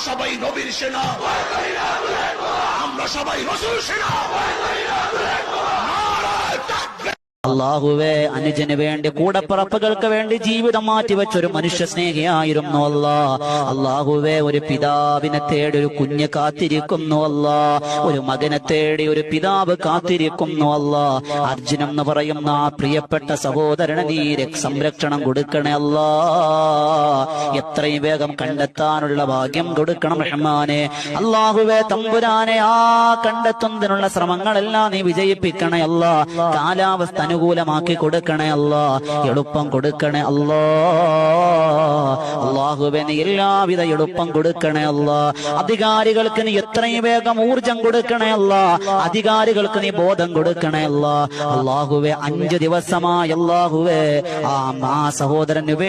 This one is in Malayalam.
সবাই নবীর সেনা, আমরা সবাই রাসূল সেনা। নারায়ে তাকবীর। അള്ളാഹുവേ, അനുജന് വേണ്ടി കൂടപ്പിറപ്പുകൾക്ക് വേണ്ടി ജീവിതം മാറ്റിവെച്ചൊരു മനുഷ്യ സ്നേഹിയായിരുന്നു അല്ലാ. അള്ളാഹുവേ, ഒരു പിതാവിനെ തേടി ഒരു കുഞ്ഞ് കാത്തിരിക്കുന്നു അല്ലാ. ഒരു മകനെ തേടി ഒരു പിതാവ് കാത്തിരിക്കുന്നു അല്ലാ. അർജുൻ എന്ന് പറയുന്ന ആ പ്രിയപ്പെട്ട സഹോദരന് നീ സംരക്ഷണം കൊടുക്കണേ അല്ലാ. എത്രയും വേഗം കണ്ടെത്താനുള്ള ഭാഗ്യം കൊടുക്കണം റഹ്മാനെ. അള്ളാഹുവേ തമ്പുരാനെ, ആ കണ്ടെത്തുന്നതിനുള്ള ശ്രമങ്ങളെല്ലാം നീ വിജയിപ്പിക്കണേ അല്ലാ. കാലാവസ്ഥ അനുകൂലമാക്കി കൊടുക്കണേ അല്ലാ. എളുപ്പം കൊടുക്കണേ അല്ലാ. അല്ലാഹുവേ, നീ എല്ലാവിധ എളുപ്പം കൊടുക്കണേ അല്ലാ. അധികാരികൾക്ക് നീ എത്രയും വേഗം ഊർജം കൊടുക്കണേ അല്ലാ. അധികാരികൾക്ക് നീ ബോധം കൊടുക്കണേ അല്ലാ. അല്ലാഹുവേ, 5 ദിവസമായി അല്ലാഹുവേ ആ സഹോദരന്